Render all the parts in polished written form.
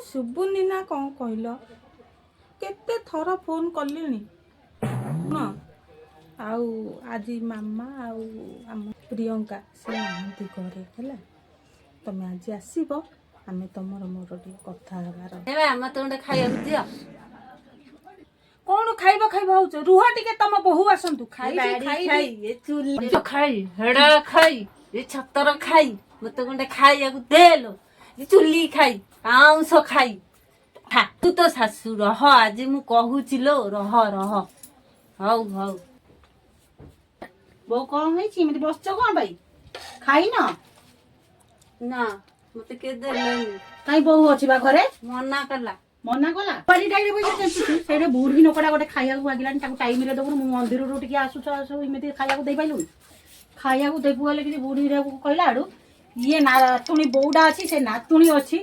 ଶୁଭୁନି ନା କ'ଣ କହିଲ? କେତେ ଥର ଫୋନ୍ କଲିଣି ନା। ଆଉ ଆଜି ମାମା ଆଉ ଆମ ପ୍ରିୟଙ୍କା ସେ ନାହାନ୍ତି ଘରେ ହେଲା। ତମେ ଆଜି ଆସିବ, ଆମେ ତମର ମୋର ଟିକେ କଥା ହେବାର। ମତେ ଗୋଟେ ଖାଇବାକୁ ଦିଅ। କ'ଣ ଖାଇବା ହଉଛ? ରୁହ ଟିକେ, ତମ ବୋହୂ ଆସନ୍ତୁ। ଖାଇ ହେଡା ଖାଇ ଏ ଛତର ଖାଇ ମତେ ଗୋଟେ ଖାଇବାକୁ ଦେଲୋ। ଏ ଚୁଲି ଖାଇ ପାଉଁଶ ଖାଇ ତୁ ତ ଶାଶୁ ରହ, ଆଜି ମୁଁ କହୁଛି ଲୋ, ରହ ରହ। ହଉ ହଉ। ବୋଉ କଣ ହେଇଛି? ଏମିତି ବସିଛ କଣ ପାଇଁ? ଖାଇନ? ନା ମତେ କିଏ ଦେଲେନି। କାଇଁ ବୋଉ ଅଛି ବା ଘରେ? ମନା କଲା। ମନା କଲା? ସେଇଟା ବୁଢୀ ଲୋକଟା ଗୋଟେ ଖାଇବାକୁ ମାଗିଲାନି, ତାକୁ ଟାଇମରେ ଦବୁ। ମୁଁ ମନ୍ଦିରରୁ ଟିକେ ଆସୁଛ ଏମିତି ଖାଇବାକୁ ଦେଇପାରିଲୁନି? ଖାଇବାକୁ ଦେବୁ ହେଲେ କିଛି ବୁଢୀକୁ କହିଲା ଆଡୁ ଇଏ ନାତୁଣୀ ବୋଉଟା ଅଛି, ସେ ନାତୁଣୀ ଅଛି,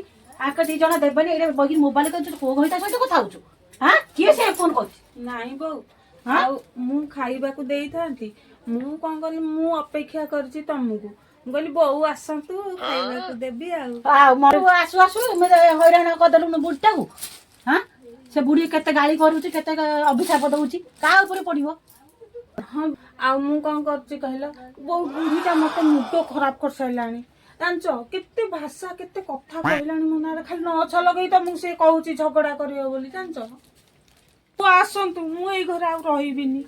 ଆଙ୍କ ଦି ଜଣ ଦେବେନି। ଏଇଟା ବହି ମୋବାଇଲ କରୁଛୁ, ପୁଅ ଘଇତା ସହିତ କଥା ହଉଛୁ? ହଁ, କିଏ ସେ ଫୋନ କରୁଛି? ନାଇଁ ବୋଉ, ଆଉ ମୁଁ ଖାଇବାକୁ ଦେଇଥାନ୍ତି। ମୁଁ କ'ଣ କଲି, ମୁଁ ଅପେକ୍ଷା କରିଛି ତମକୁ। ମୁଁ କହିଲି ବୋଉ ଆସନ୍ତୁ ଖାଇବାକୁ ଦେବି। ଆଉ ଆସୁ ଆସୁ ହଇରାଣ କରିଦେଲୁ ବୁଢୀଟାକୁ। ହଁ, ସେ ବୁଢୀ କେତେ ଗାଳି କରୁଛି, କେତେ ଅଭିଶାପ ଦଉଛି, କାହା ଉପରେ ପଡିବ? ହଁ, ଆଉ ମୁଁ କ'ଣ କରୁଛି କହିଲ? ବୋଉ ବୁଢୀଟା ମତେ ମୁଣ୍ଡ ଖରାପ କରିସାରିଲାଣି ଜାଣିଛ। କେତେ ଭାଷା, କେତେ କଥା କହିଲାଣି ମୋ ନାଁରେ। ଖାଲି ନଛ ଲଗେଇ ତ ମୁଁ ସେ କହୁଛି ଝଗଡା କରିବ ବୋଲି ଜାଣିଛ। ପୁଅ ଆସନ୍ତୁ, ମୁଁ ଏଇ ଘରେ ଆଉ ରହିବିନି।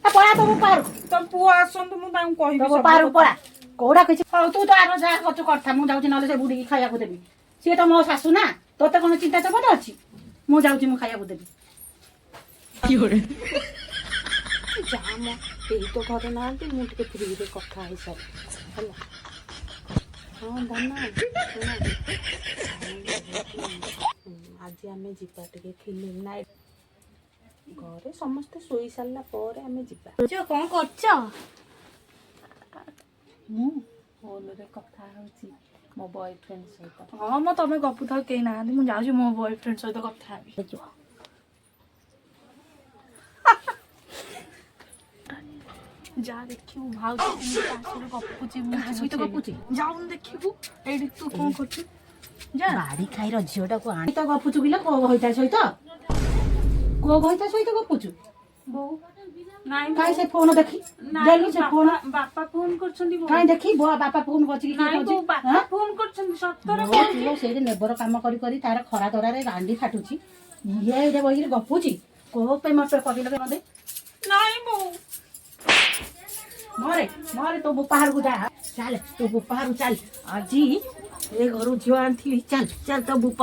ତମ ପୁଅ ଆସନ୍ତୁ, ମୁଁ ତାଙ୍କୁ କହିବି ସବୁ କଥା। କୋଉଟା କିଛି ହଉ, ତୁ ତ ଆର ଯାହା କରୁଛୁ କଥା। ମୁଁ ଯାଉଛି, ନହେଲେ ସେ ବୁଢୀକି ଖାଇବାକୁ ଦେବି। ସିଏ ତ ମୋ ଶାଶୁ ନା, ତୋତେ କଣ ଚିନ୍ତା ଚପଟ ଅଛି? ମୁଁ ଯାଉଛି, ମୁଁ ଖାଇବାକୁ ଦେବି। ଯାହା ମ, କେହି ତ ଘରେ ନାହାନ୍ତି, ମୁଁ ଟିକେ ଫ୍ରିରେ କଥା ହେଇସାରେ ହେଲା। ହଁ ଧନ, ଆଜି ଆମେ ଯିବା ଟିକେ ଫିଲ୍ମ ନାଇଟ୍। ଘରେ ସମସ୍ତେ ଶୋଇ ସାରିଲା ପରେ ଆମେ ଯିବା। କଣ କରୁଛ? ମୁଁ ଫୋନରେ କଥା ହଉଛି ମୋ ବୟଫ୍ରେଣ୍ଡ ସହିତ। ହଁ ମ, ତମେ ଗପୁଥାଉ, କେହି ନାହାନ୍ତି। ମୁଁ ଯାଉଛି ମୋ ବୟଫ୍ରେଣ୍ଡ ସହିତ କଥା ହେବି। ଯାହା ଦେଖିବୁ ଭାଉଜ କେମିତି ତା ସହିତ ଗପୁଛି। ମୁଁ କାହା ସହିତ ଗପୁଛି? ଯାଉନୁ ଦେଖିବୁ। ଏଇଠି ତୁ କଣ କରୁଛୁ? ଯା। ବାଡି ଖାଇର ଝିଅଟାକୁ ଆଣି ତ ଗପୁଛୁ କିଲୋ? କୋଉ ଘଇତା ସହିତ? କୋଉ ଘଇତା ସହିତ ଗପୁଛୁ? ବୋଉ ନାଇଁ, କାଇଁ ସେ ଫୋନ ଦେଖି ବାପା ଫୋନ କରୁଛନ୍ତି। କାଇଁ ଦେଖି ବାପା ଫୋନ କରୁଛି କି? ବାପା ଫୋନ କରୁଛନ୍ତି ସତରେ। ସେଇଠି ନେବର କାମ କରି କରି ତାର ଖରା ତରାରେ ଗାଣ୍ଡି ଫାଟୁଛି। ଇଏ ଏଇଟା ବହିକି ଗପୁଛି। କୋଉ ପାଇଁ ମତେ କହିଲ ମତେ? ନାଇଁ ବୋଉ, ମରେ ମରେ ତୋ ବୋପାହାରକୁ ଯା। ଚାଲ ତୋ ବୋପାହାରକୁ ଚାଲ। ଆଜି ଏ ଘରୁ ଝିଅ ଆଣିଥିଲି। ଚାଲ ଚାଲ ତୋ ବୋପା